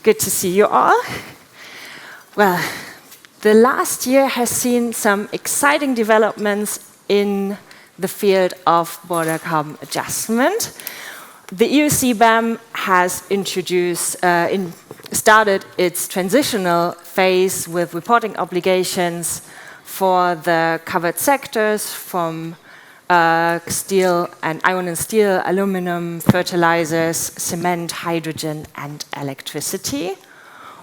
good to see you all. Well, the last year has seen some exciting developments in the field of border carbon adjustment. The EU CBAM has started its transitional phase with reporting obligations for the covered sectors from steel and iron and steel, aluminum, fertilizers, cement, hydrogen, and electricity.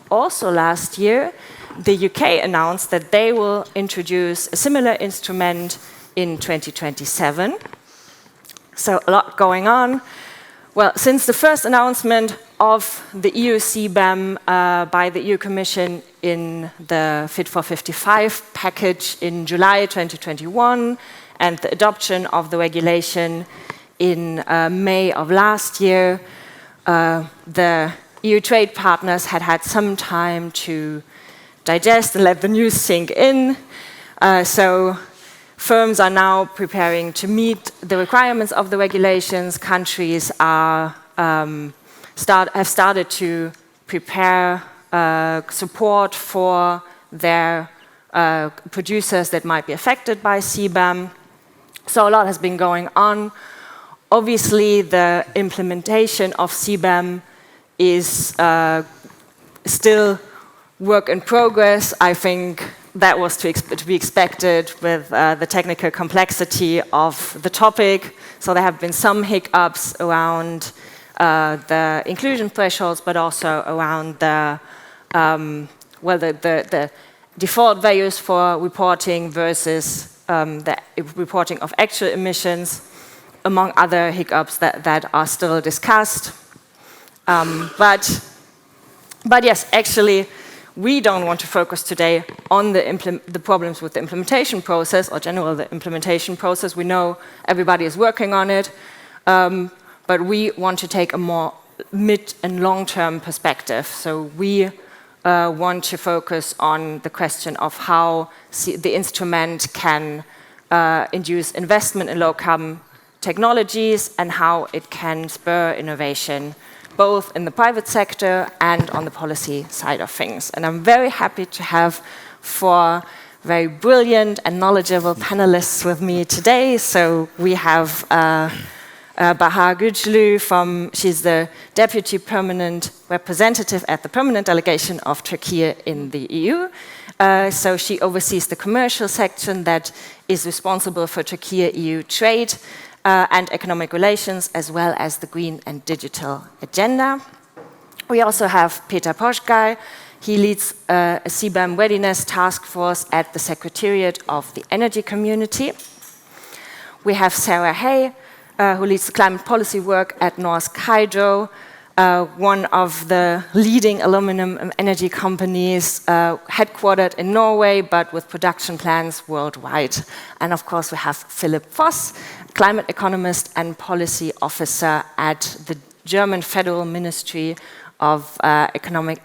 Also last year, the UK announced that they will introduce a similar instrument in 2027. So a lot going on. Well, since the first announcement of the EU CBAM by the EU Commission in the Fit for 55 package in July 2021 and the adoption of the regulation in May of last year, the EU trade partners had some time to digest and let the news sink in. So firms are now preparing to meet the requirements of the regulations. Countries are, have started to prepare support for their producers that might be affected by CBAM. So a lot has been going on. Obviously, the implementation of CBAM is still work in progress. I think that was to be expected with the technical complexity of the topic. So there have been some hiccups around the inclusion thresholds, but also around the the default values for reporting versus the reporting of actual emissions, among other hiccups that are still discussed. But yes, actually, we don't want to focus today on the problems with the implementation process, or general the implementation process. We know everybody is working on it, but we want to take a more mid and long-term perspective. So we want to focus on the question of how the instrument can induce investment in low-carbon technologies and how it can spur innovation, both in the private sector and on the policy side of things. And I'm very happy to have four very brilliant and knowledgeable panelists with me today. So we have Bahar Güçlü, she's the Deputy Permanent Representative at the Permanent Delegation of Turkey in the EU. So she oversees the commercial section that is responsible for Turkey-EU trade and economic relations, as well as the green and digital agenda. We also have Peter Poschgay. He leads a CBAM readiness task force at the Secretariat of the Energy Community. We have Sarah Hay, who leads the climate policy work at Norsk Hydro, one of the leading aluminum and energy companies headquartered in Norway, but with production plants worldwide. And of course, we have Philipp Voss, climate economist and policy officer at the German Federal Ministry of Economic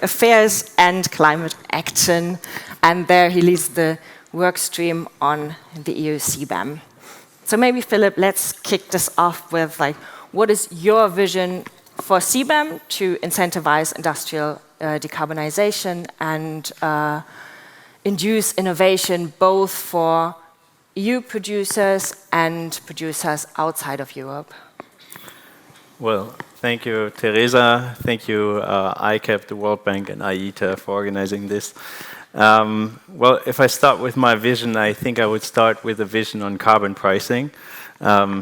Affairs and Climate Action. And there he leads the work stream on the EU CBAM. So maybe, Philipp, let's kick this off with, what is your vision for CBAM to incentivize industrial decarbonization and induce innovation both for EU producers and producers outside of Europe? Well, thank you, Teresa. Thank you, ICAP, the World Bank, and IETA for organizing this. Well, if I start with my vision, I think I would start with a vision on carbon pricing,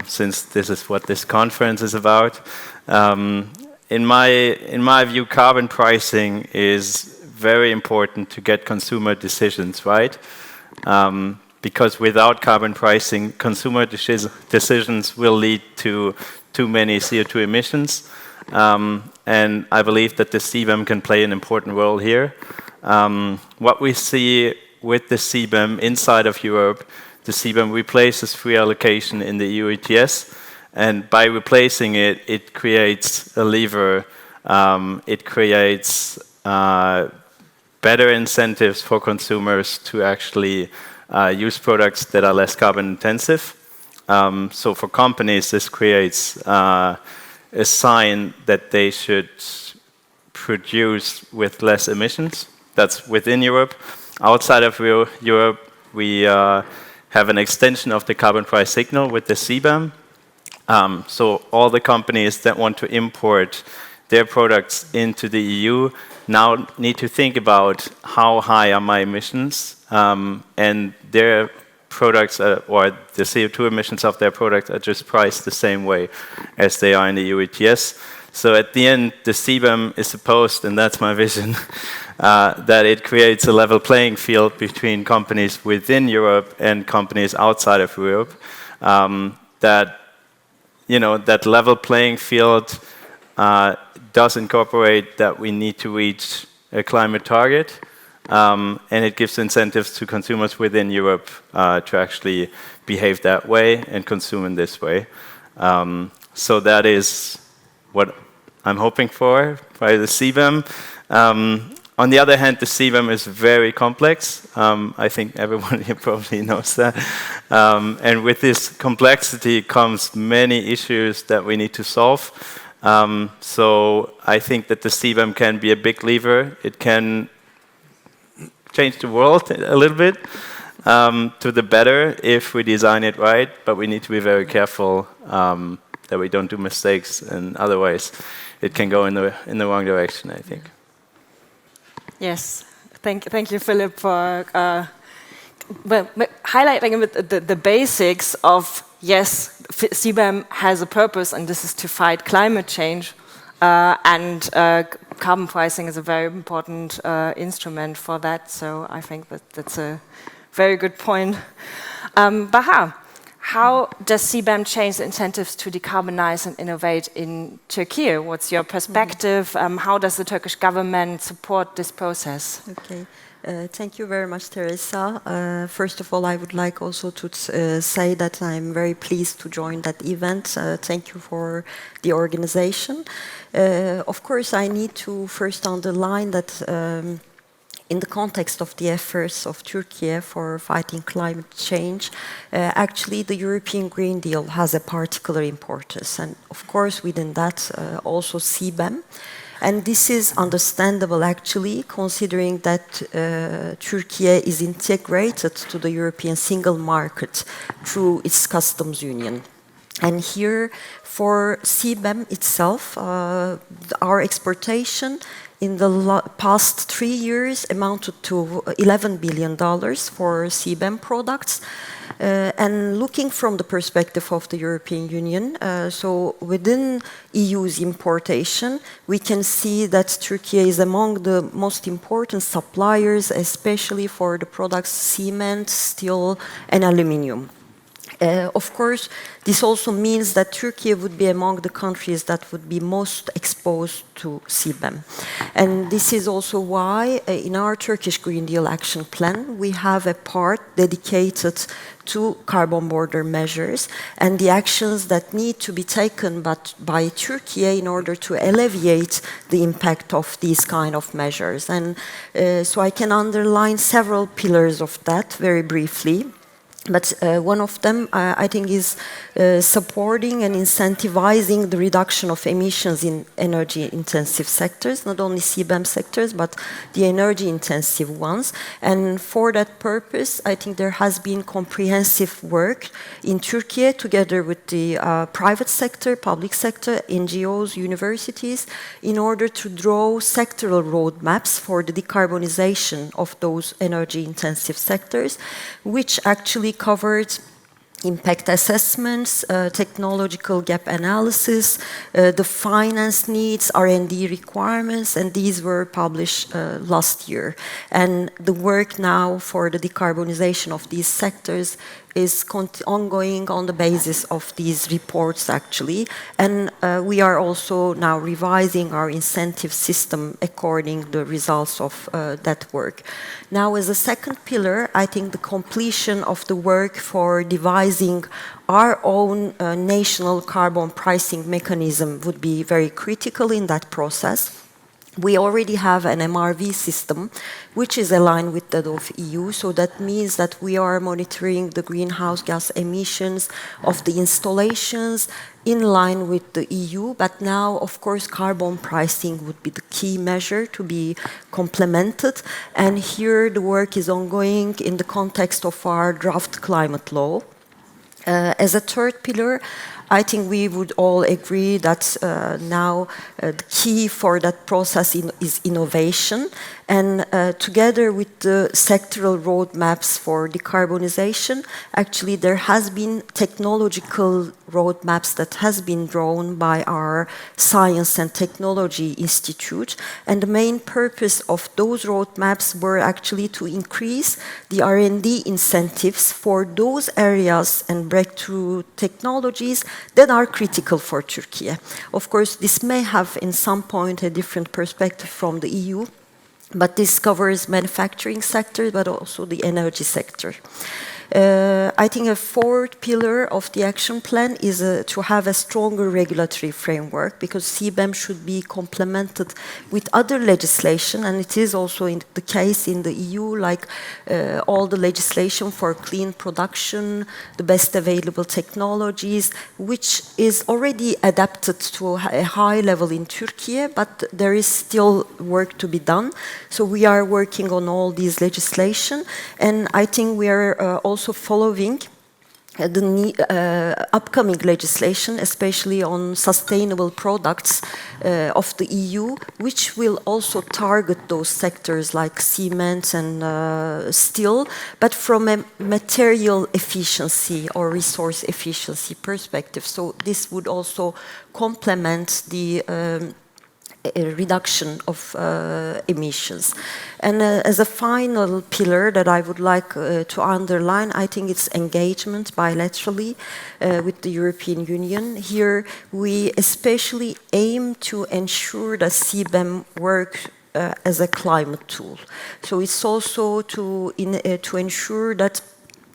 since this is what this conference is about. In my view, carbon pricing is very important to get consumer decisions right. Because without carbon pricing, consumer decisions will lead to too many CO2 emissions. And I believe that the CBAM can play an important role here. What we see with the CBAM inside of Europe, the CBAM replaces free allocation in the EU ETS. And by replacing it, it creates a lever. It creates better incentives for consumers to actually use products that are less carbon intensive. So for companies, this creates a sign that they should produce with less emissions. That's within Europe. Outside of Europe, we have an extension of the carbon price signal with the CBAM. So all the companies that want to import their products into the EU now need to think about how high are my emissions, and their products or the CO2 emissions of their products are just priced the same way as they are in the EU ETS. So at the end, the CBAM is supposed, and that's my vision, that it creates a level playing field between companies within Europe and companies outside of Europe. That that level playing field does incorporate that we need to reach a climate target, and it gives incentives to consumers within Europe to actually behave that way and consume in this way. So that is what I'm hoping for by the CBAM. On the other hand, the CBAM is very complex. I think everyone here probably knows that. And with this complexity comes many issues that we need to solve. So I think that the CBAM can be a big lever. It can change the world a little bit to the better if we design it right, but we need to be very careful that we don't do mistakes, and otherwise it can go in the wrong direction, I think. Yes, thank you, Philip, for highlighting a bit the basics of, yes, CBAM has a purpose, and this is to fight climate change, and carbon pricing is a very important instrument for that, so I think that's a very good point. Baha, how does CBAM change the incentives to decarbonize and innovate in Turkey? What's your perspective? How does the Turkish government support this process? Okay. Thank you very much, Teresa. First of all, I would like also to say that I'm very pleased to join that event. Thank you for the organization. Of course, I need to first underline that in the context of the efforts of Turkey for fighting climate change, actually the European Green Deal has a particular importance. And of course, within that, also CBAM. And this is understandable, actually, considering that Turkey is integrated to the European single market through its customs union. And here, for CBAM itself, our exportation in the past 3 years amounted to $11 billion for CBAM products. And looking from the perspective of the European Union, so within EU's importation, we can see that Turkey is among the most important suppliers, especially for the products cement, steel, and aluminium. Of course, this also means that Turkey would be among the countries that would be most exposed to CBAM. And this is also why in our Turkish Green Deal Action Plan, we have a part dedicated to carbon border measures and the actions that need to be taken by Turkey in order to alleviate the impact of these kind of measures. And so I can underline several pillars of that very briefly. But one of them, I think, is supporting and incentivizing the reduction of emissions in energy-intensive sectors, not only CBAM sectors, but the energy-intensive ones. And for that purpose, I think there has been comprehensive work in Turkey, together with the private sector, public sector, NGOs, universities, in order to draw sectoral roadmaps for the decarbonization of those energy-intensive sectors, which actually covered impact assessments, technological gap analysis, the finance needs, R&D requirements, and these were published last year. And the work now for the decarbonization of these sectors is ongoing on the basis of these reports, actually. And we are also now revising our incentive system according to the results of that work. Now, as a second pillar, I think the completion of the work for devising our own national carbon pricing mechanism would be very critical in that process. we already have an MRV system which is aligned with that of EU. So that means that we are monitoring the greenhouse gas emissions of the installations in line with the EU. But now, of course, carbon pricing would be the key measure to be complemented. And here the work is ongoing in the context of our draft climate law. As a third pillar, I think we would all agree that now the key for that process is innovation. And together with the sectoral roadmaps for decarbonization, actually there has been technological roadmaps that has been drawn by our Science and Technology Institute. And the main purpose of those roadmaps were actually to increase the R&D incentives for those areas and breakthrough technologies that are critical for Turkey. Of course, this may have in some point a different perspective from the EU, but this covers manufacturing sector, but also the energy sector. I think a fourth pillar of the action plan is to have a stronger regulatory framework, because CBAM should be complemented with other legislation, and it is also the case in the EU, like all the legislation for clean production, the best available technologies, which is already adapted to a high level in Turkey, but there is still work to be done. So we are working on all these legislation, and I think we are also following the upcoming legislation, especially on sustainable products of the EU, which will also target those sectors like cement and steel, but from a material efficiency or resource efficiency perspective. So this would also complement the a reduction of emissions. And as a final pillar that I would like to underline, I think it's engagement bilaterally with the European Union. Here we especially aim to ensure that CBAM works as a climate tool. So it's also to ensure that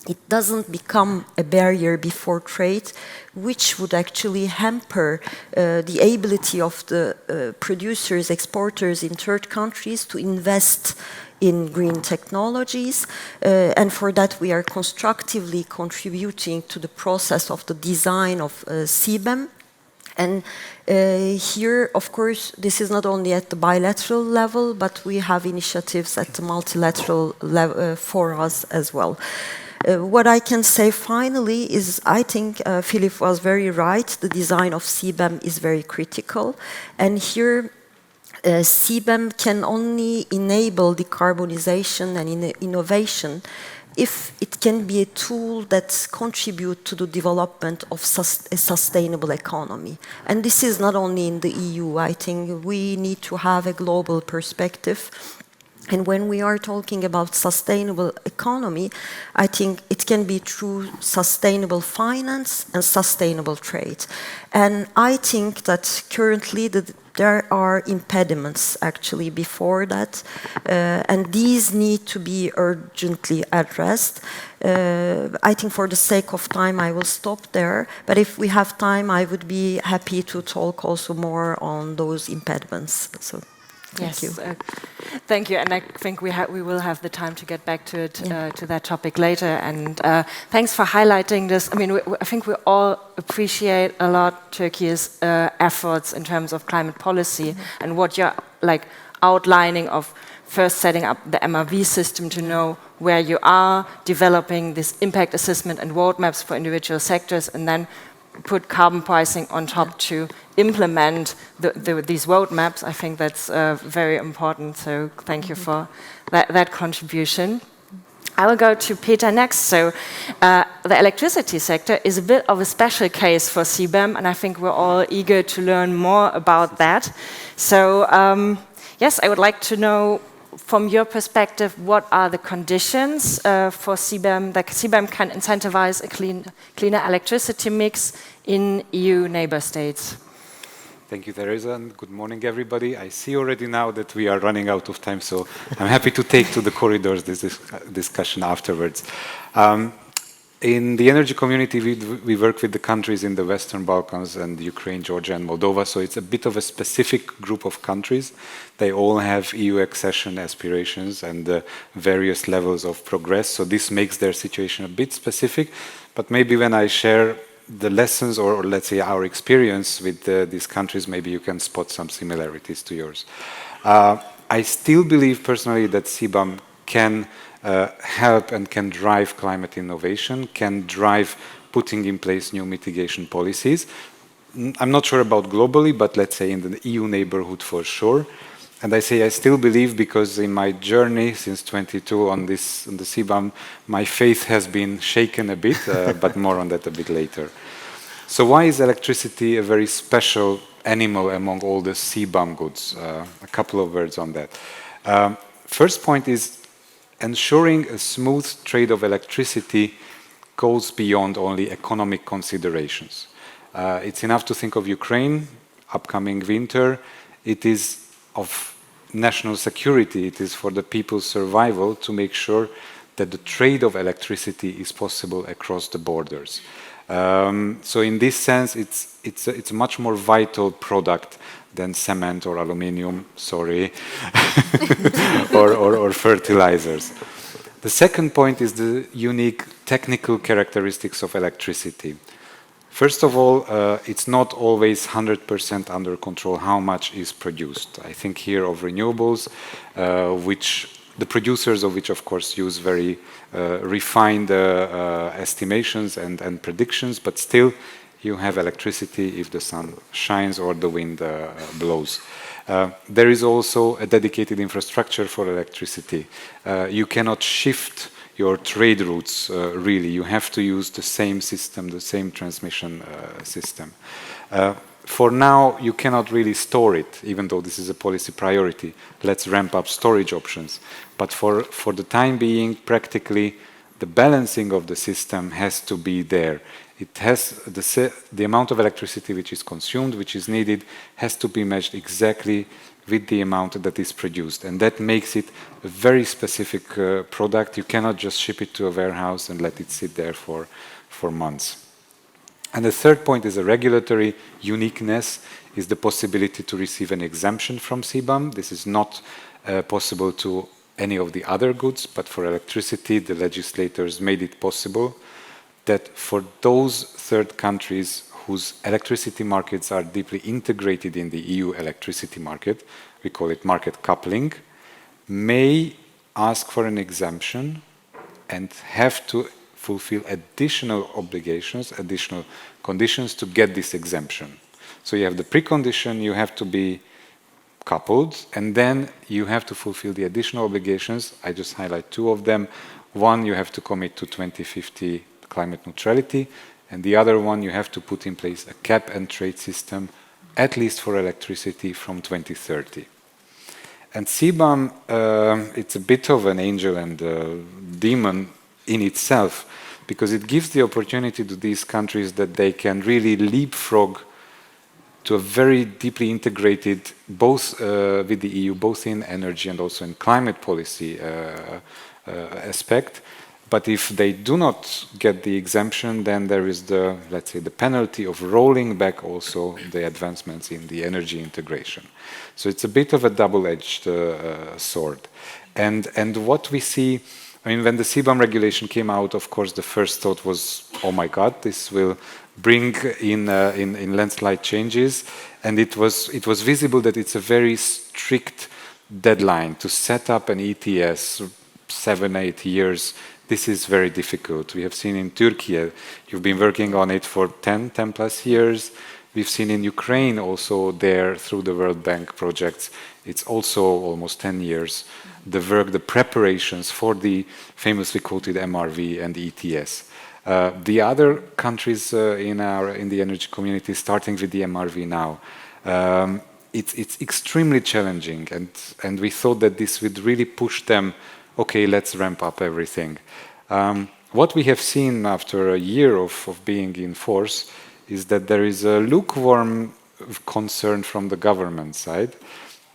it doesn't become a barrier before trade, which would actually hamper the ability of the producers, exporters in third countries to invest in green technologies. And for that, we are constructively contributing to the process of the design of CBAM. And here, of course, this is not only at the bilateral level, but we have initiatives at the multilateral level for us as well. What I can say finally is I think Philip was very right. The design of CBAM is very critical. And here, CBAM can only enable decarbonization and innovation if it can be a tool that contributes to the development of a sustainable economy. And this is not only in the EU. I think we need to have a global perspective. And when we are talking about sustainable economy, I think it can be through sustainable finance and sustainable trade. And I think that currently there are impediments actually before that, and these need to be urgently addressed. I think for the sake of time I will stop there, but if we have time I would be happy to talk also more on those impediments. So. Thank you. Thank you, and I think we will have the time to get back to it, to that topic later. And thanks for highlighting this. I mean, I think we all appreciate a lot Turkey's efforts in terms of climate policy and what you're outlining of first setting up the MRV system to know where you are, developing this impact assessment and roadmaps for individual sectors, and then put carbon pricing on top to implement these roadmaps. I think that's very important, so thank you for that contribution. I will go to Peter next. So the electricity sector is a bit of a special case for CBAM, and I think we're all eager to learn more about that. So yes, I would like to know from your perspective, what are the conditions for CBAM, that CBAM can incentivize a cleaner electricity mix in EU neighbor states? Thank you, Teresa, and good morning, everybody. I see already now that we are running out of time, so I'm happy to take to the corridors this discussion afterwards. In the energy community, we work with the countries in the Western Balkans and Ukraine, Georgia, and Moldova. So it's a bit of a specific group of countries. They all have EU accession aspirations and various levels of progress. So this makes their situation a bit specific. But maybe when I share the lessons or let's say our experience with these countries, maybe you can spot some similarities to yours. I still believe personally that CBAM can help and can drive climate innovation, can drive putting in place new mitigation policies. I'm not sure about globally, but let's say in the EU neighborhood for sure. And I say I still believe because in my journey since 22 on the CBAM, my faith has been shaken a bit, but more on that a bit later. So why is electricity a very special animal among all the CBAM goods? A couple of words on that. First point is ensuring a smooth trade of electricity goes beyond only economic considerations. It's enough to think of Ukraine, upcoming winter. It is of national security. It is for the people's survival to make sure that the trade of electricity is possible across the borders. So in this sense, it's a much more vital product than cement or aluminium, sorry, or fertilizers. The second point is the unique technical characteristics of electricity. First of all, it's not always 100% under control how much is produced. I think here of renewables, which the producers of which, of course, use very refined estimations and predictions, but still you have electricity if the sun shines or the wind blows. There is also a dedicated infrastructure for electricity. You cannot shift your trade routes, really. You have to use the same system, the same transmission system. For now, you cannot really store it, even though this is a policy priority. Let's ramp up storage options. But for the time being, practically, the balancing of the system has to be there. It has the amount of electricity which is consumed, which is needed, has to be matched exactly with the amount that is produced. And that makes it a very specific product. You cannot just ship it to a warehouse and let it sit there for months. And the third point is a regulatory uniqueness, is the possibility to receive an exemption from CBAM. This is not possible to any of the other goods, but for electricity, the legislators made it possible that for those third countries whose electricity markets are deeply integrated in the EU electricity market, we call it market coupling, may ask for an exemption and have to fulfill additional obligations, additional conditions to get this exemption. So you have the precondition, you have to be coupled, and then you have to fulfill the additional obligations. I just highlight two of them. One, you have to commit to 2050 climate neutrality, and the other one, you have to put in place a cap and trade system, at least for electricity, from 2030. And CBAM, it's a bit of an angel and a demon in itself, because it gives the opportunity to these countries that they can really leapfrog to a very deeply integrated, both with the EU, both in energy and also in climate policy aspect. But if they do not get the exemption, then there is the, let's say, the penalty of rolling back also the advancements in the energy integration. So it's a bit of a double-edged sword. And what we see, I mean, when the CBAM regulation came out, of course, the first thought was, oh my God, this will bring in landslide changes. And it was visible that it's a very strict deadline to set up an ETS, 7-8 years. This is very difficult. We have seen in Turkey, you've been working on it for 10 plus years. We've seen in Ukraine also there through the World Bank projects. It's also almost 10 years. The work, the preparations for the famously quoted MRV and ETS. The other countries in the energy community, starting with the MRV now, it's extremely challenging, and we thought that this would really push them. Okay, let's ramp up everything. What we have seen after a year of being in force is that there is a lukewarm concern from the government side.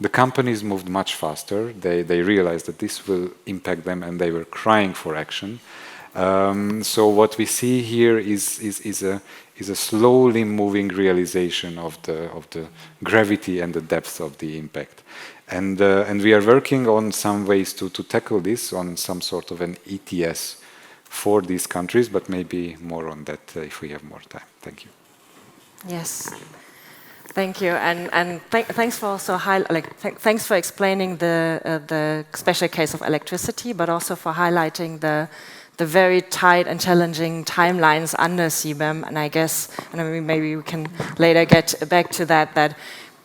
The companies moved much faster. They realized that this will impact them, and they were crying for action. So what we see here is a slowly moving realization of the gravity and the depth of the impact. And we are working on some ways to tackle this on some sort of an ETS for these countries, but maybe more on that if we have more time. Thank you. Yes. Thank you, and thanks for also thanks for explaining the special case of electricity, but also for highlighting the very tight and challenging timelines under CBAM. And I guess, and maybe we can later get back to that. That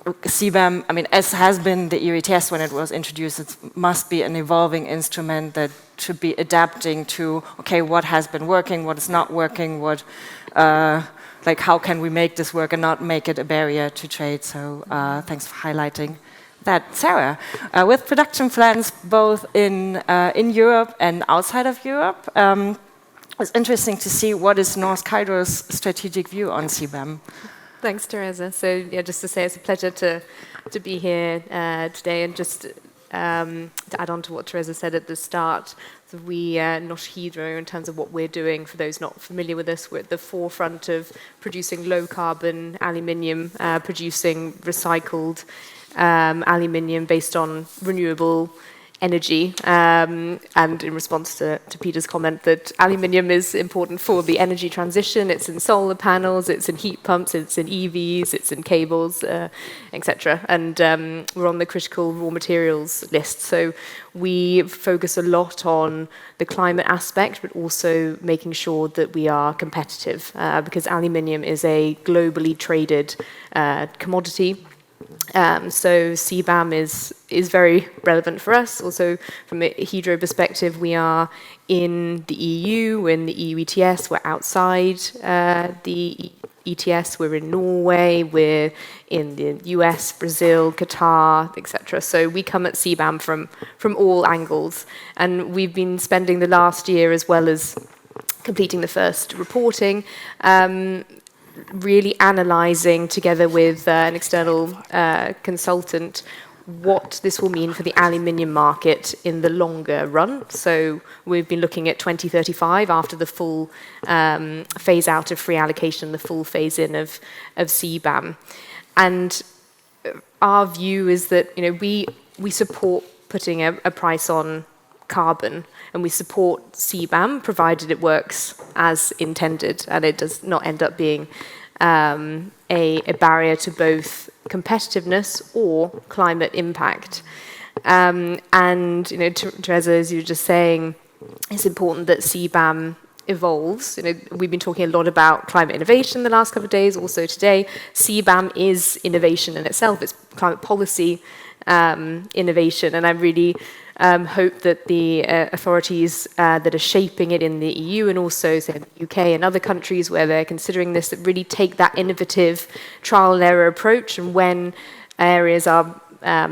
CBAM, I mean, as has been the ETS when it was introduced, it must be an evolving instrument that should be adapting to, okay, what has been working, what is not working, what, like how can we make this work and not make it a barrier to trade. So thanks for highlighting that. Sarah, with production plans both in Europe and outside of Europe, it's interesting to see what is Norsk Hydro's strategic view on CBAM. Thanks, Teresa. So yeah, just to say it's a pleasure to be here today, and just to add on to what Teresa said at the start. So we, Norsk Hydro, in terms of what we're doing, for those not familiar with us, we're at the forefront of producing low-carbon aluminium, producing recycled aluminium based on renewable energy, and in response to Peter's comment that aluminium is important for the energy transition. It's in solar panels, it's in heat pumps, it's in EVs, it's in cables, etc. And we're on the critical raw materials list. So we focus a lot on the climate aspect, but also making sure that we are competitive, because aluminium is a globally traded commodity. So CBAM is very relevant for us. Also, from a Hydro perspective, we are in the EU, we're in the EU ETS, we're outside the ETS, we're in Norway, we're in the US, Brazil, Qatar, etc. So we come at CBAM from all angles. And we've been spending the last year, as well as completing the first reporting, really analysing together with an external consultant what this will mean for the aluminium market in the longer run. So we've been looking at 2035 after the full phase out of free allocation, the full phase in of CBAM. And our view is that we support putting a price on carbon, and we support CBAM provided it works as intended and it does not end up being a barrier to both competitiveness or climate impact. And Teresa, as you were just saying, it's important that CBAM evolves. We've been talking a lot about climate innovation the last couple of days, also today. CBAM is innovation in itself. It's climate policy innovation, and I really hope that the authorities that are shaping it in the EU and also say the UK and other countries where they're considering this, that really take that innovative trial and error approach, and when areas are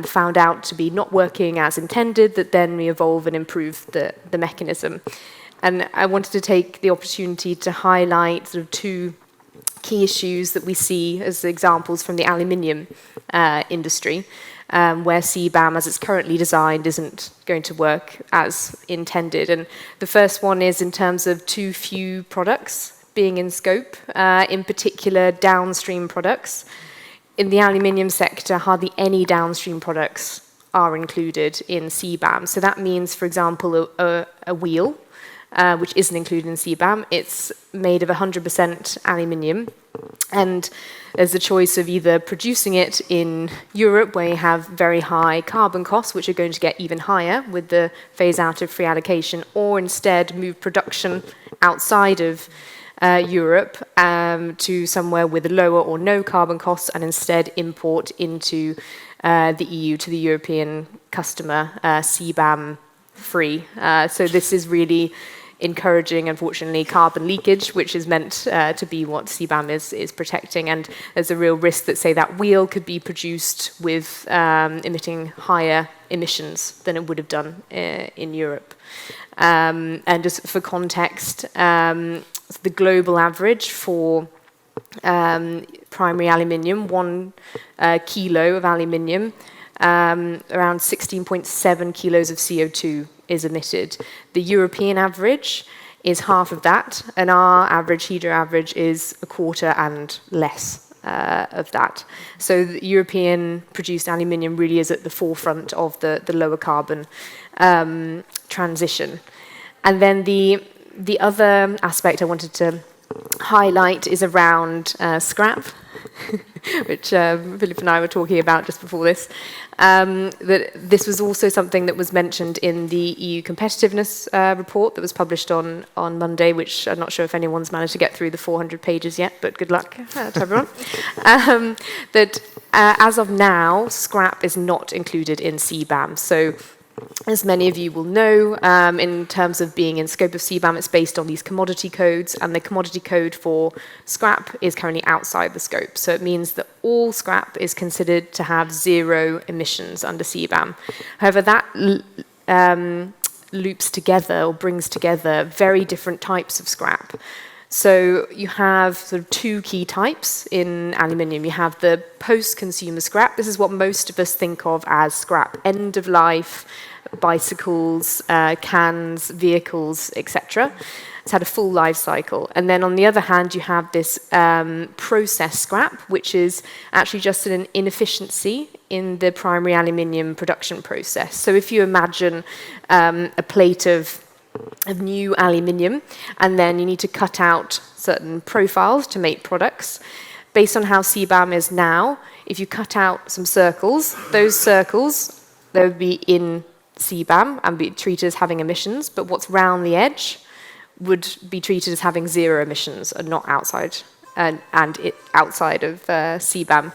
found out to be not working as intended, that then we evolve and improve the mechanism. And I wanted to take the opportunity to highlight sort of two key issues that we see as examples from the aluminium industry, where CBAM, as it's currently designed, isn't going to work as intended. And the first one is in terms of too few products being in scope, in particular downstream products. In the aluminium sector, hardly any downstream products are included in CBAM. So that means, for example, a wheel, which isn't included in CBAM. It's made of 100% aluminium, and there's a choice of either producing it in Europe, where you have very high carbon costs, which are going to get even higher with the phase out of free allocation, or instead move production outside of Europe to somewhere with lower or no carbon costs, and instead import into the EU to the European customer CBAM free. So this is really encouraging, unfortunately, carbon leakage, which is meant to be what CBAM is protecting. And there's a real risk that, say, that wheel could be produced with emitting higher emissions than it would have done in Europe. And just for context, the global average for primary aluminium, 1 kilo of aluminium, around 16.7 kilos of CO2 is emitted. The European average is half of that, and our average, Hydro average, is a quarter and less of that. So the European produced aluminium really is at the forefront of the lower carbon transition. And then the other aspect I wanted to highlight is around scrap, which Philip and I were talking about just before this. That this was also something that was mentioned in the EU competitiveness report that was published on Monday, which I'm not sure if anyone's managed to get through the 400 pages yet, but good luck to everyone. That as of now, scrap is not included in CBAM. So as many of you will know, in terms of being in scope of CBAM, it's based on these commodity codes, and the commodity code for scrap is currently outside the scope. So it means that all scrap is considered to have zero emissions under CBAM. However, that loops together or brings together very different types of scrap. So you have sort of two key types in aluminium. You have the post-consumer scrap. This is what most of us think of as scrap. End of life, bicycles, cans, vehicles, etc. It's had a full life cycle. And then on the other hand, you have this process scrap, which is actually just an inefficiency in the primary aluminium production process. So if you imagine a plate of new aluminium, and then you need to cut out certain profiles to make products. Based on how CBAM is now, if you cut out some circles, those circles, they would be in CBAM and be treated as having emissions, but what's round the edge would be treated as having zero emissions and not outside, outside of CBAM.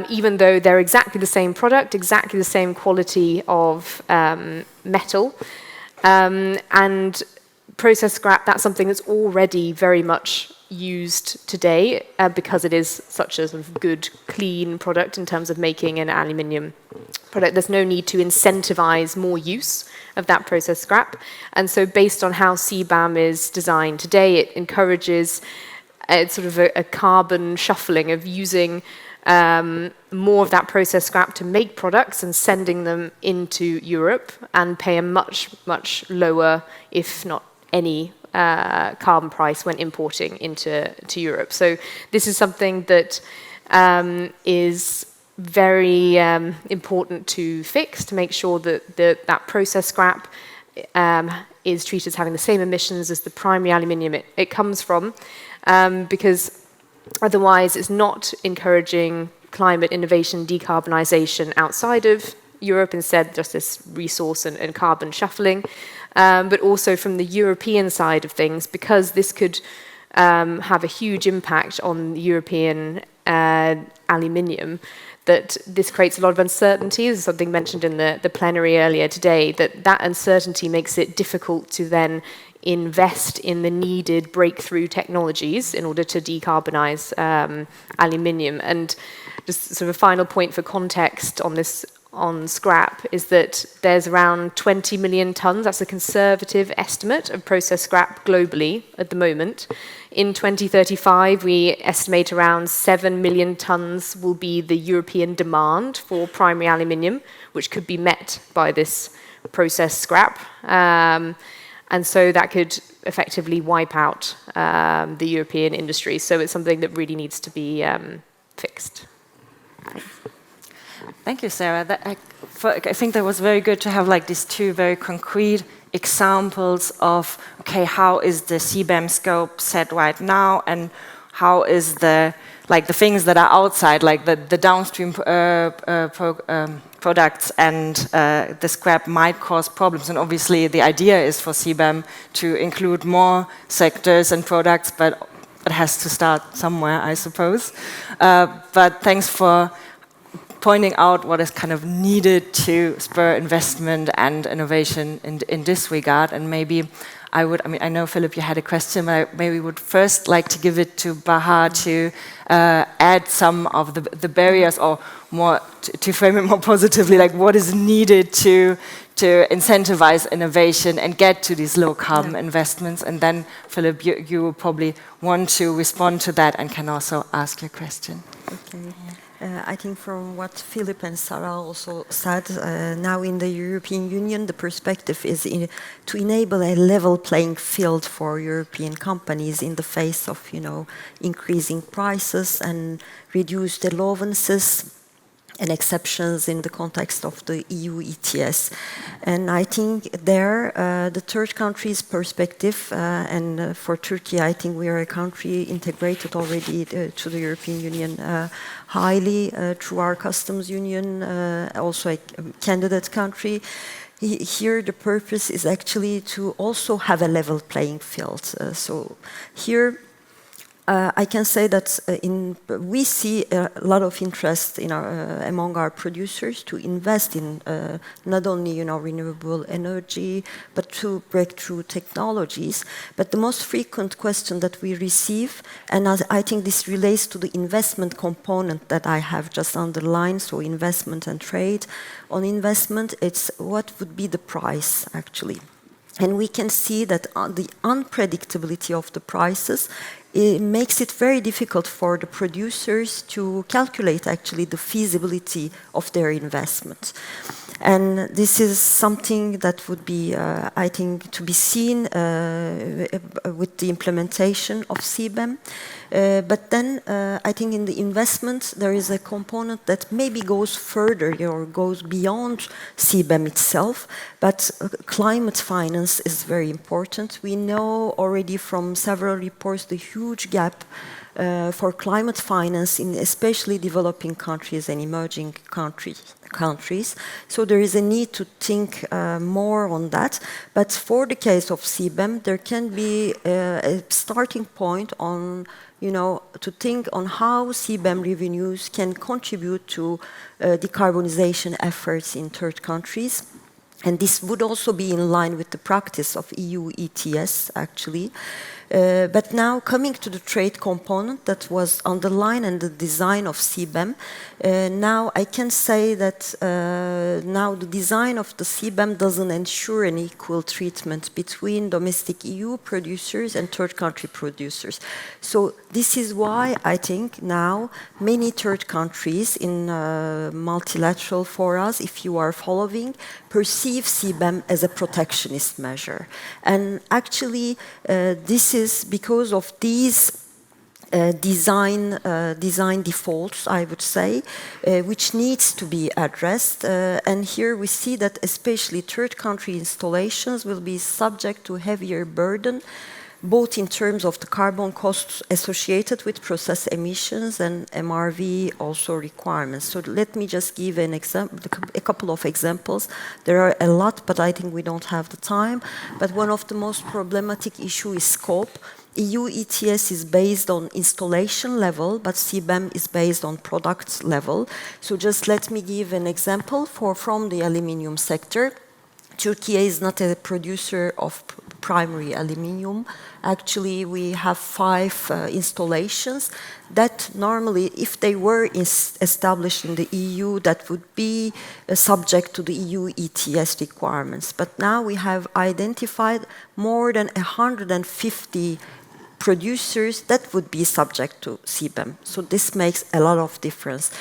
Even though they're exactly the same product, exactly the same quality of metal, and process scrap, that's something that's already very much used today because it is such a sort of good, clean product in terms of making an aluminium product. There's no need to incentivize more use of that process scrap. And so based on how CBAM is designed today, it encourages sort of a carbon shuffling of using more of that process scrap to make products and sending them into Europe and pay a much, much lower, if not any, carbon price when importing into Europe. So this is something that is very important to fix, to make sure that that process scrap is treated as having the same emissions as the primary aluminium it comes from, because otherwise, it's not encouraging climate innovation, decarbonisation outside of Europe, instead just this resource and carbon shuffling. But also from the European side of things, because this could have a huge impact on European aluminium, that this creates a lot of uncertainty. This is something mentioned in the plenary earlier today, that uncertainty makes it difficult to then invest in the needed breakthrough technologies in order to decarbonize aluminium. And just sort of a final point for context on this, on scrap, is that there's around 20 million tons, that's a conservative estimate, of processed scrap globally at the moment. In 2035, we estimate around 7 million tons will be the European demand for primary aluminium, which could be met by this processed scrap. And so that could effectively wipe out the European industry. So it's something that really needs to be fixed. Thank you, Sarah. I think that was very good to have like these two very concrete examples of, okay, how is the CBAM scope set right now, and how is the things that are outside, like the downstream products and the scrap might cause problems. And obviously the idea is for CBAM to include more sectors and products, but it has to start somewhere, I suppose. But thanks for pointing out what is kind of needed to spur investment and innovation in this regard. And maybe I know, Philip, you had a question, but I maybe would first like to give it to Bahar to add some of the barriers, or more to frame it more positively, like what is needed to incentivize innovation and get to these low carbon investments. And then, Philip, you will probably want to respond to that and can also ask your question. Okay. I think from what Philip and Sarah also said, now in the European Union, the perspective is to enable a level playing field for European companies in the face of, increasing prices and reduced allowances and exceptions in the context of the EU ETS. And I think there, the third country's perspective, and for Turkey, I think we are a country integrated already to the European Union highly through our customs union, also a candidate country. Here, the purpose is actually to also have a level playing field. So here, I can say that we see a lot of interest among our producers to invest in not only renewable energy, but to breakthrough technologies. But the most frequent question that we receive, and I think this relates to the investment component that I have just underlined, so investment and trade. On investment, it's what would be the price actually. And we can see that the unpredictability of the prices, it makes it very difficult for the producers to calculate actually the feasibility of their investment. And this is something that would be, I think, to be seen with the implementation of CBAM. But then I think in the investment, there is a component that maybe goes further or goes beyond CBAM itself, but climate finance is very important. We know already from several reports the huge gap for climate finance in especially developing countries and emerging countries. So there is a need to think more on that. But for the case of CBAM, there can be a starting point on to think on how CBAM revenues can contribute to decarbonization efforts in third countries. And this would also be in line with the practice of EU ETS, actually. But now coming to the trade component that was underlined and the design of CBAM, now I can say that now the design of the CBAM doesn't ensure an equal treatment between domestic EU producers and third country producers. So this is why I think now many third countries in multilateral forums, if you are following, perceive CBAM as a protectionist measure. And actually, this is because of these design defaults, I would say, which needs to be addressed. And here we see that especially third country installations will be subject to heavier burden, both in terms of the carbon costs associated with process emissions and MRV also requirements. So let me just give a couple of examples. There are a lot, but I think we don't have the time. But one of the most problematic issues is scope. EU ETS is based on installation level, but CBAM is based on product level. So just let me give an example from the aluminium sector. Turkey is not a producer of primary aluminium. Actually, we have 5 installations that normally, if they were established in the EU, that would be subject to the EU ETS requirements. But now we have identified more than 150 producers that would be subject to CBAM. So this makes a lot of difference.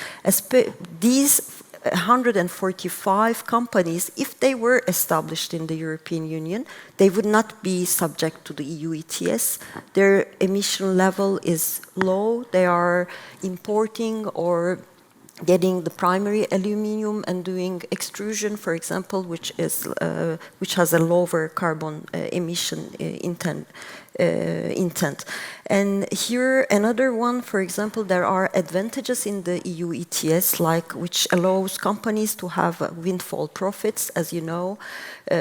These 145 companies, if they were established in the European Union, they would not be subject to the EU ETS. Their emission level is low. They are importing or getting the primary aluminium and doing extrusion, for example, which has a lower carbon emission intent. And here another one, for example, there are advantages in the EU ETS, which allows companies to have windfall profits, as you know,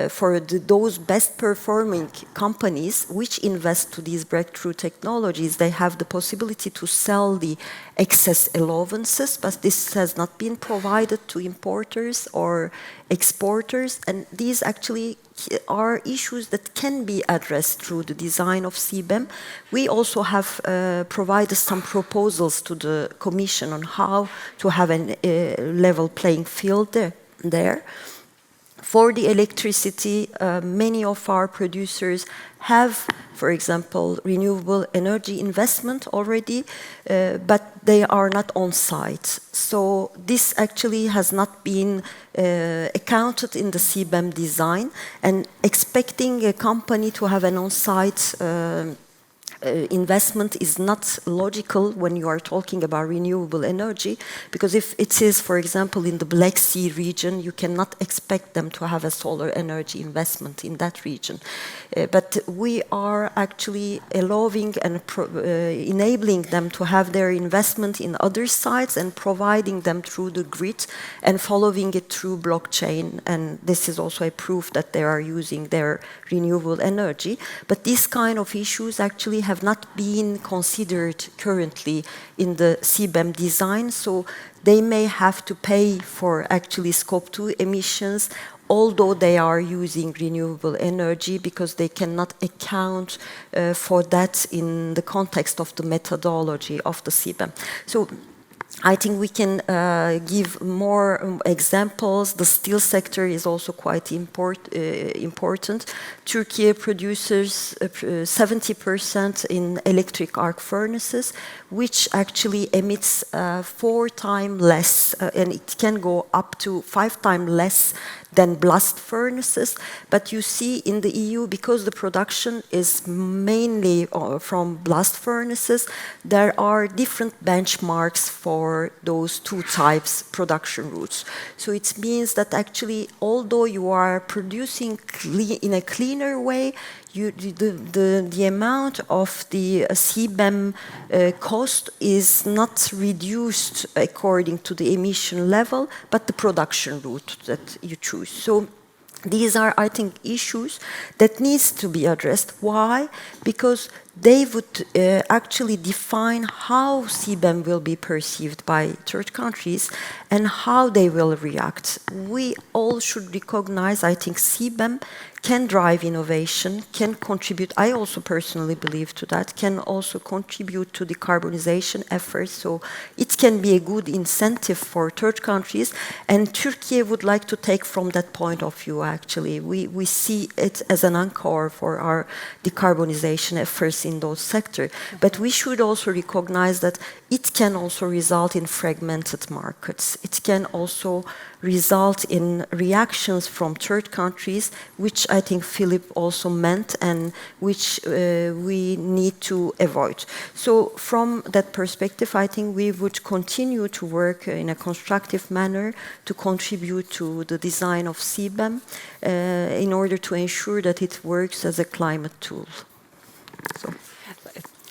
for those best performing companies which invest to these breakthrough technologies. They have the possibility to sell the excess allowances, but this has not been provided to importers or exporters, and these actually are issues that can be addressed through the design of CBAM. We also have provided some proposals to the Commission on how to have a level playing field there. For the electricity, many of our producers have, for example, renewable energy investment already, but they are not on site. So this actually has not been accounted in the CBAM design, and expecting a company to have an on-site investment is not logical when you are talking about renewable energy, because if it is, for example, in the Black Sea region, you cannot expect them to have a solar energy investment in that region. But we are actually allowing and enabling them to have their investment in other sites and providing them through the grid and following it through blockchain. And this is also a proof that they are using their renewable energy. But these kind of issues actually have not been considered currently in the CBAM design, so they may have to pay for actually scope 2 emissions, although they are using renewable energy, because they cannot account for that in the context of the methodology of the CBAM. So I think we can give more examples. The steel sector is also quite important. Turkey produces 70% in electric arc furnaces, which actually emits 4 times less, and it can go up to 5 times less than blast furnaces. But you see in the EU, because the production is mainly from blast furnaces, there are different benchmarks for those 2 types production routes. So it means that actually, although you are producing in a cleaner way, the amount of the CBAM cost is not reduced according to the emission level, but the production route that you choose. So these are, I think, issues that needs to be addressed. Why? Because they would actually define how CBAM will be perceived by third countries and how they will react. We all should recognize, I think, CBAM can drive innovation, can contribute, I also personally believe to that, can also contribute to decarbonization efforts, so it can be a good incentive for third countries, and Turkey would like to take from that point of view, actually. We see it as an anchor for our decarbonization efforts in those sectors, but we should also recognize that it can also result in fragmented markets. It can also result in reactions from third countries, which I think Philip also meant and which we need to avoid. So from that perspective, I think we would continue to work in a constructive manner to contribute to the design of CBAM in order to ensure that it works as a climate tool. So.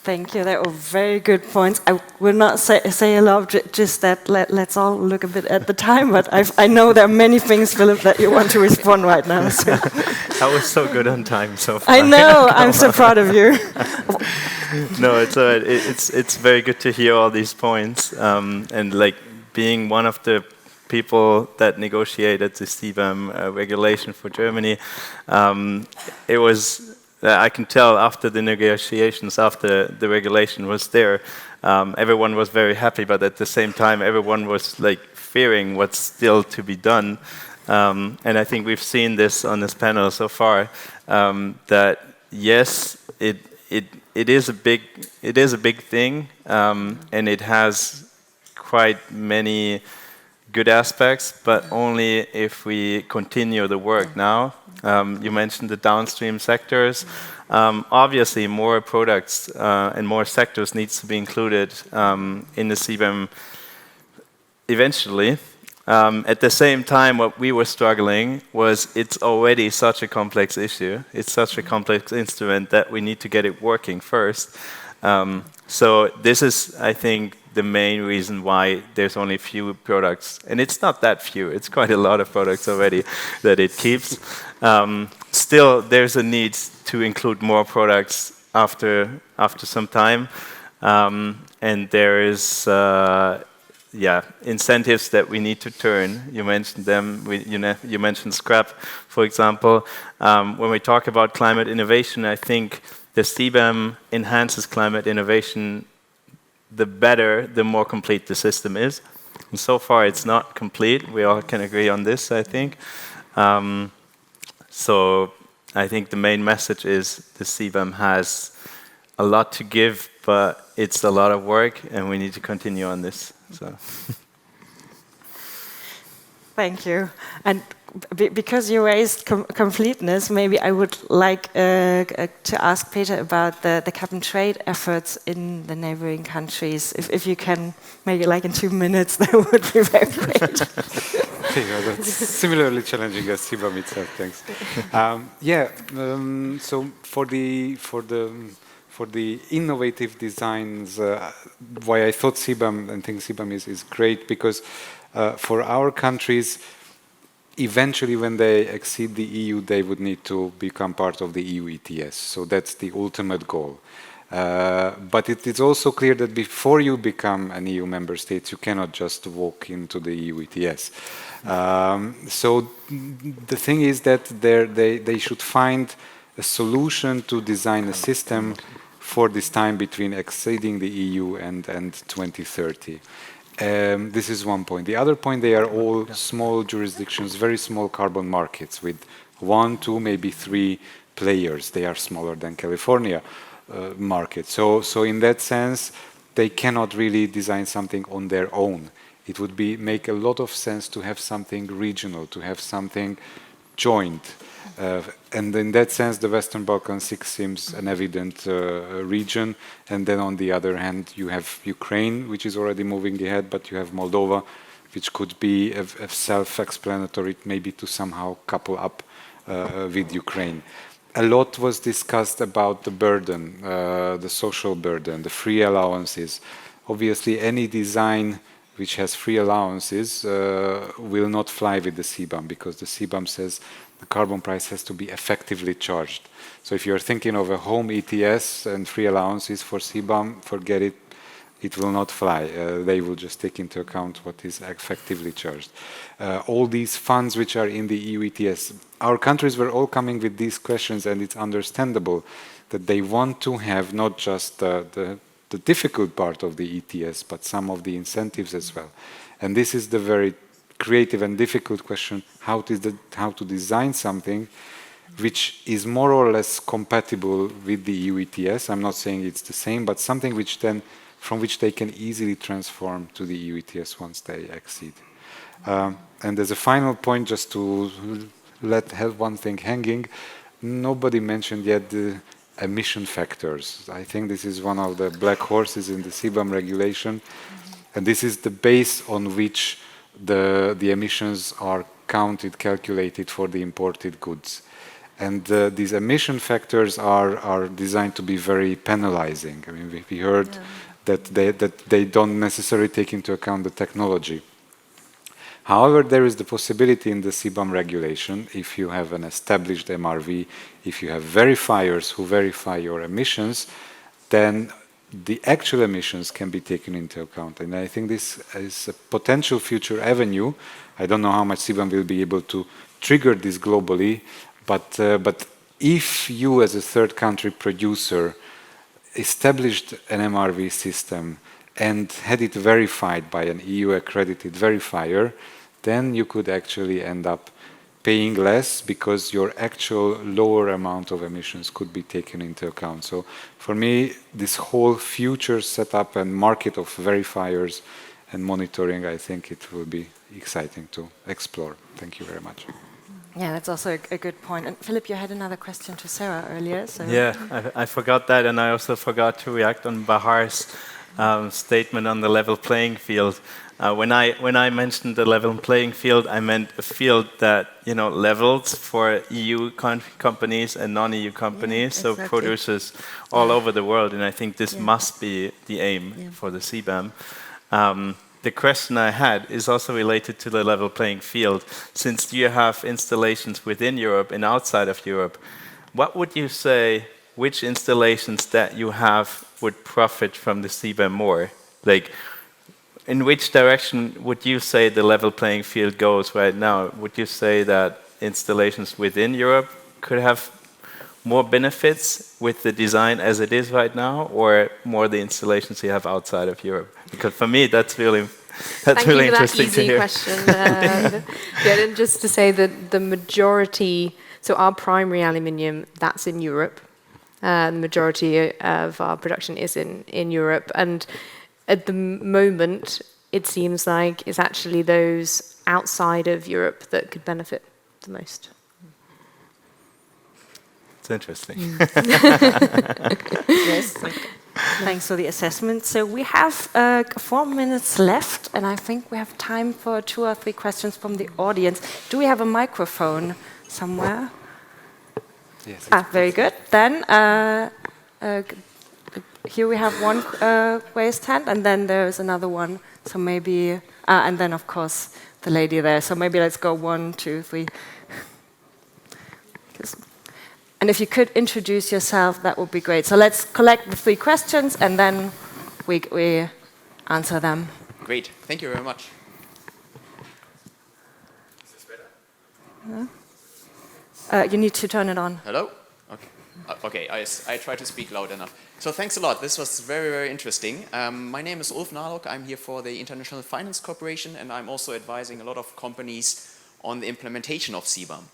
Thank you. They were very good points. I will not say a lot, just that let's all look a bit at the time, but I know there are many things, Philip, that you want to respond right now. So. I was so good on time so far. I know. I'm so proud of you. No, it's very good to hear all these points. And like being one of the people that negotiated the CBAM regulation for Germany, it was... I can tell after the negotiations, after the regulation was there, everyone was very happy, but at the same time, everyone was like fearing what's still to be done. And I think we've seen this on this panel so far, that yes, it is a big thing, and it has quite many good aspects, but only if we continue the work now. You mentioned the downstream sectors. Obviously, more products and more sectors needs to be included in the CBAM eventually. At the same time, what we were struggling was it's already such a complex issue. It's such a complex instrument that we need to get it working first. So this is, I think, the main reason why there's only few products. And it's not that few. It's quite a lot of products already that it keeps. Still, there's a need to include more products after some time. And there is, incentives that we need to turn. You mentioned them. You mentioned scrap, for example. When we talk about climate innovation, I think the CBAM enhances climate innovation. The better, the more complete the system is. And so far, it's not complete. We all can agree on this, I think. So I think the main message is the CBAM has a lot to give, but it's a lot of work, and we need to continue on this. So. Thank you. And because you raised completeness, maybe I would like to ask Peter about the cap and trade efforts in the neighboring countries. If you can, maybe like in 2 minutes, that would be very great. That's similarly challenging as CBAM itself. Thanks. So for the innovative designs, why I thought CBAM and think CBAM is great, because for our countries, eventually when they exceed the EU, they would need to become part of the EU ETS. So that's the ultimate goal. But it is also clear that before you become an EU member state, you cannot just walk into the EU ETS. So the thing is that they should find a solution to design a system for this time between exceeding the EU and 2030. This is one point. The other point, they are all small jurisdictions, very small carbon markets with 1, 2, maybe 3 players. They are smaller than California market. So in that sense, they cannot really design something on their own. It would make a lot of sense to have something regional, to have something joint. And in that sense, the Western Balkans seems an evident region. And then on the other hand, you have Ukraine, which is already moving ahead, but you have Moldova, which could be a self-explanatory, maybe to somehow couple up with Ukraine. A lot was discussed about the burden, the social burden, the free allowances. Obviously, any design which has free allowances will not fly with the CBAM, because the CBAM says the carbon price has to be effectively charged. So if you're thinking of a home ETS and free allowances for CBAM, forget it, it will not fly. They will just take into account what is effectively charged. All these funds which are in the EU ETS, our countries were all coming with these questions, and it's understandable that they want to have not just the difficult part of the ETS, but some of the incentives as well. And this is the very creative and difficult question, how to design something which is more or less compatible with the EU ETS. I'm not saying it's the same, but something which then, from which they can easily transform to the EU ETS once they exceed. And as a final point, just to have one thing hanging, nobody mentioned yet the emission factors. I think this is one of the black horses in the CBAM regulation, and this is the base on which the emissions are counted, calculated for the imported goods. And these emission factors are designed to be very penalizing. I mean, we heard that they don't necessarily take into account the technology. However, there is the possibility in the CBAM regulation, if you have an established MRV, if you have verifiers who verify your emissions, then the actual emissions can be taken into account. And I think this is a potential future avenue. I don't know how much CBAM will be able to trigger this globally, but if you as a third country producer established an MRV system and had it verified by an EU accredited verifier, then you could actually end up paying less because your actual lower amount of emissions could be taken into account. So for me, this whole future setup and market of verifiers and monitoring, I think it will be exciting to explore. Thank you very much. Yeah, that's also a good point. And Philip, you had another question to Sarah earlier. So. Yeah, I forgot that, and I also forgot to react on Bahar's statement on the level playing field. When I mentioned the level playing field, I meant a field that levels for EU companies and non-EU companies, so producers all over the world. And I think this must be the aim for the CBAM. The question I had is also related to the level playing field. Since you have installations within Europe and outside of Europe, what would you say, which installations that you have would profit from the CBAM more? Like, in which direction would you say the level playing field goes right now? Would you say that installations within Europe could have more benefits with the design as it is right now, or more the installations you have outside of Europe? Because for me, that's really That's Thank really you for that interesting to easy hear. question. Yeah, and just to say that the majority, so our primary aluminium, that's in Europe. The majority of our production is in Europe. And at the moment, it seems like it's actually those outside of Europe that could benefit the most. It's interesting. Yes. Thanks for the assessment. So we have 4 minutes left, and I think we have time for 2 or 3 questions from the audience. Do we have a microphone somewhere? Yes. Very good. Then here we have one raised hand, and then there's another one. So maybe, and then of course the lady there. So maybe let's go 1, 2, 3. And if you could introduce yourself, that would be great. So let's collect the 3 questions, and then we answer them. Great. Thank you very much. Is this better? You need to turn it on. Hello? Okay. Okay, I try to speak loud enough. So thanks a lot. This was very, very interesting. My name is Ulf Nalok. I'm here for the International Finance Corporation, and I'm also advising a lot of companies on the implementation of CBAM.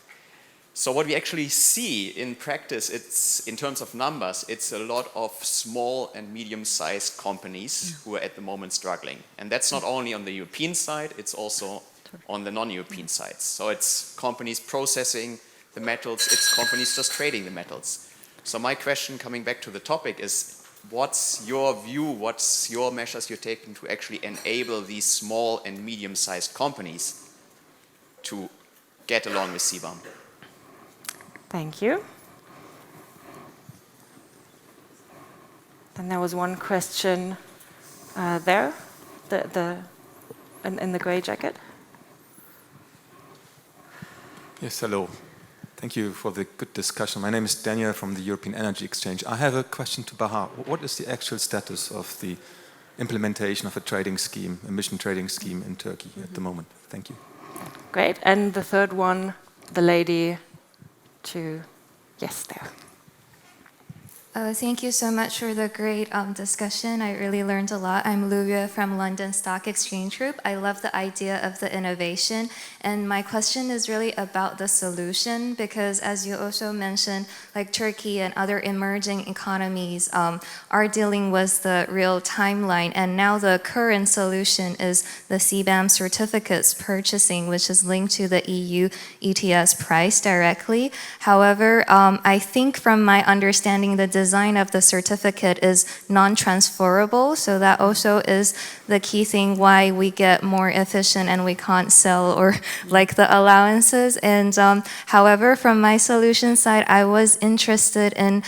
So what we actually see in practice, it's in terms of numbers, it's a lot of small and medium-sized companies who are at the moment struggling. And that's not only on the European side, it's also on the non-European sides. So it's companies processing the metals, it's companies just trading the metals. So my question, coming back to the topic, is what's your view, what's your measures you're taking to actually enable these small and medium-sized companies to get along with CBAM? Thank you. Then there was one question there, in the grey jacket. Yes, hello. Thank you for the good discussion. My name is Daniel from the European Energy Exchange. I have a question to Bahar. What is the actual status of the implementation of a trading scheme, emission trading scheme in Turkey at the moment? Thank you. Great. And the third one, the lady to, yes, there. Thank you so much for the great discussion. I really learned a lot. I'm Luria from London Stock Exchange Group. I love the idea of the innovation. And my question is really about the solution, because as you also mentioned, like Turkey and other emerging economies are dealing with the real timeline. And now the current solution is the CBAM certificates purchasing, which is linked to the EU ETS price directly. However, I think from my understanding, the design of the certificate is non-transferable, so that also is the key thing why we get more efficient and we can't sell or like the allowances. And however, from my solution side, I was interested in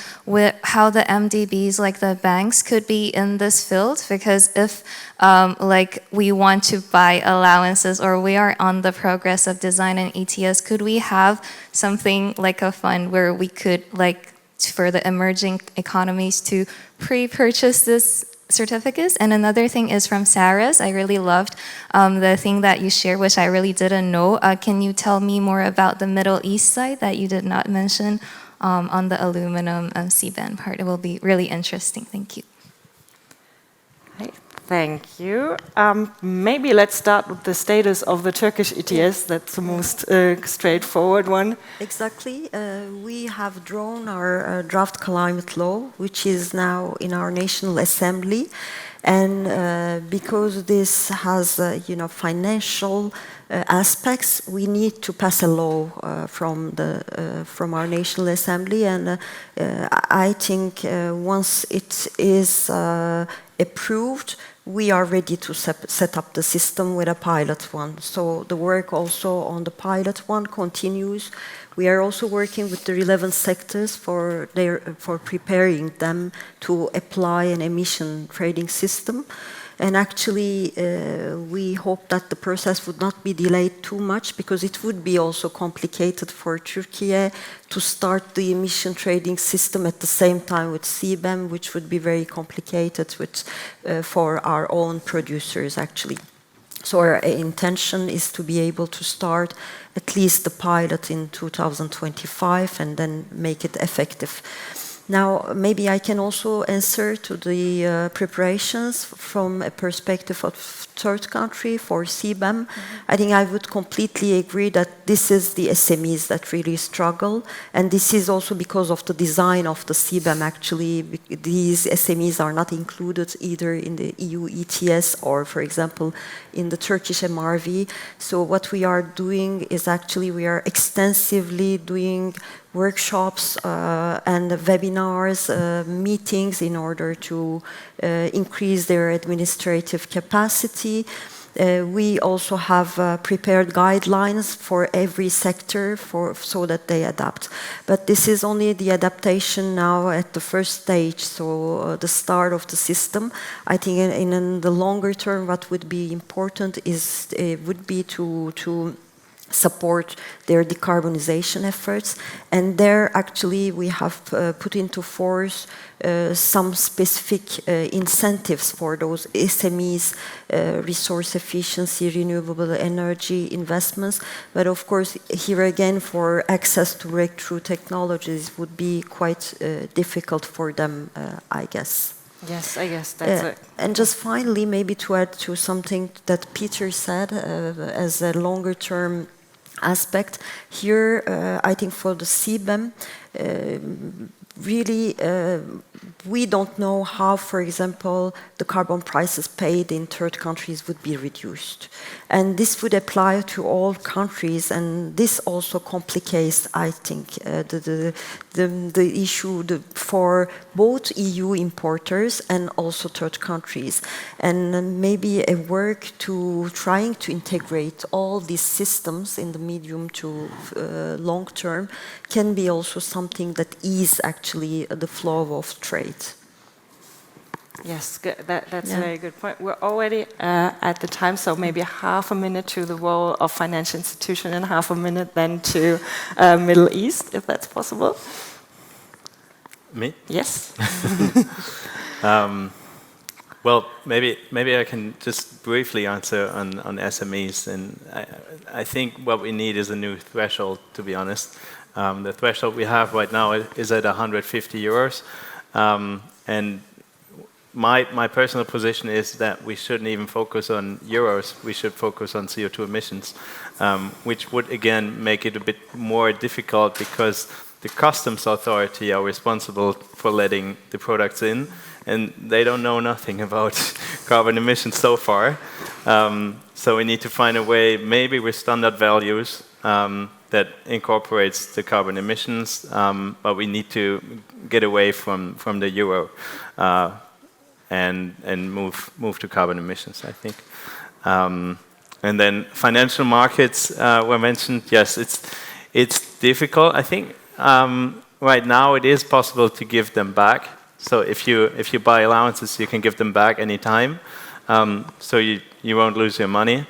how the MDBs, like the banks, could be in this field, because if like we want to buy allowances or we are on the progress of design and ETS, could we have something like a fund where we could like for the emerging economies to pre-purchase this certificates? And another thing is from Saras. I really loved the thing that you shared, which I really didn't know. Can you tell me more about the Middle East side that you did not mention on the aluminum CBAM part? It will be really interesting. Thank you. Thank you. Maybe let's start with the status of the Turkish ETS. That's the most straightforward one. Exactly. We have drawn our draft climate law, which is now in our National Assembly. And because this has, financial aspects, we need to pass a law from our National Assembly. And I think once it is approved, we are ready to set up the system with a pilot one. So the work also on the pilot one continues. We are also working with the relevant sectors for preparing them to apply an emission trading system. And actually, we hope that the process would not be delayed too much, because it would be also complicated for Turkey to start the emission trading system at the same time with CBAM, which would be very complicated for our own producers, actually. So our intention is to be able to start at least the pilot in 2025 and then make it effective. Now, maybe I can also answer to the preparations from a perspective of third country for CBAM. I think I would completely agree that this is the SMEs that really struggle, and this is also because of the design of the CBAM. Actually, these SMEs are not included either in the EU ETS or, for example, in the Turkish MRV. So what we are doing is actually we are extensively doing workshops and webinars, meetings in order to increase their administrative capacity. We also have prepared guidelines for every sector so that they adapt. But this is only the adaptation now at the first stage, so the start of the system. I think in the longer term, what would be important would be to support their decarbonization efforts. And there, actually, we have put into force some specific incentives for those SMEs, resource efficiency, renewable energy investments. But of course, here again, for access to breakthrough technologies would be quite difficult for them, I guess. Yes, I guess that's it. And just finally, maybe to add to something that Peter said as a longer term aspect here, I think for the CBAM, really we don't know how, for example, the carbon prices paid in third countries would be reduced. And this would apply to all countries, and this also complicates, I think, the issue for both EU importers and also third countries. And maybe a work to trying to integrate all these systems in the medium to long term can be also something that ease actually the flow of trade. Yes, good. That's a very good point. We're already at the time, so maybe half a minute to the role of financial institution and half a minute then to Middle East, if that's possible. Me? Yes. Well, maybe I can just briefly answer on SMEs, and I think what we need is a new threshold, to be honest. The threshold we have right now is at 150 euros, and my personal position is that we shouldn't even focus on euros, we should focus on CO2 emissions, which would again make it a bit more difficult because the customs authority are responsible for letting the products in, and they don't know nothing about carbon emissions so far. So we need to find a way, maybe with standard values, that incorporates the carbon emissions, but we need to get away from the euro and move to carbon emissions, I think. And then financial markets were mentioned. Yes, it's difficult. I think right now it is possible to give them back. So if you buy allowances, you can give them back anytime. So you won't lose your money,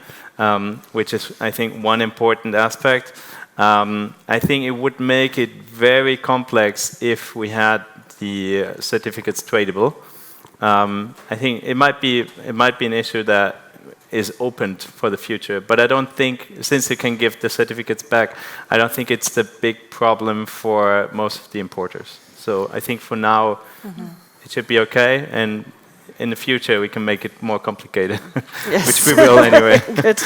which is, I think, one important aspect. I think it would make it very complex if we had the certificates tradable. I think it might be an issue that is opened for the future, but I don't think, since you can give the certificates back, I don't think it's the big problem for most of the importers. So I think for now it should be okay, and in the future we can make it more complicated, yes. Which we will anyway. Good.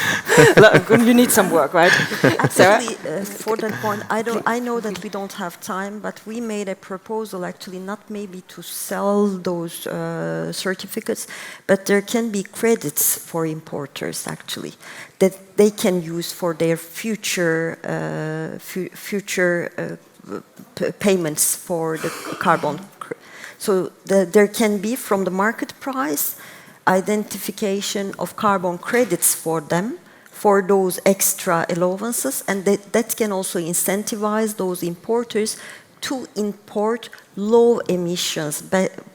You need some work, right? Actually, for that point, I know that we don't have time, but we made a proposal actually not maybe to sell those certificates, but there can be credits for importers actually that they can use for their future payments for the carbon. So there can be, from the market price, identification of carbon credits for them, for those extra allowances, and that can also incentivize those importers to import low emissions,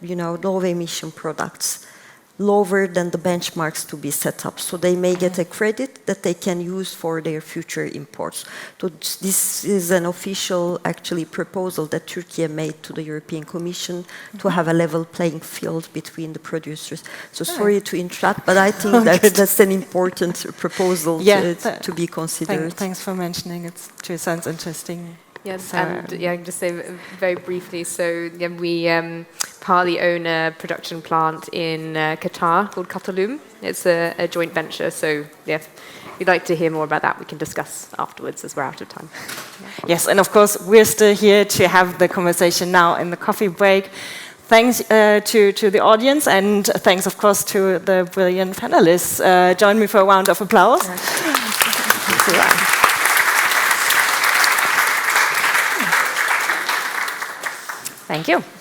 low emission products, lower than the benchmarks to be set up. So they may get a credit that they can use for their future imports. So this is an official, actually, proposal that Turkey made to the European Commission to have a level playing field between the producers. So sorry to interrupt, but I think that's an important proposal to be considered. Thanks for mentioning it. It sounds interesting. Yes, and yeah, I can just say very briefly, so yeah, we partly own a production plant in Qatar called Qatalum. It's a joint venture, so yeah, if you'd like to hear more about that, we can discuss afterwards as we're out of time. Yes, and of course, we're still here to have the conversation now in the coffee break. Thanks to the audience, and thanks, of course, to the brilliant panelists. Join me for a round of applause. Thank you.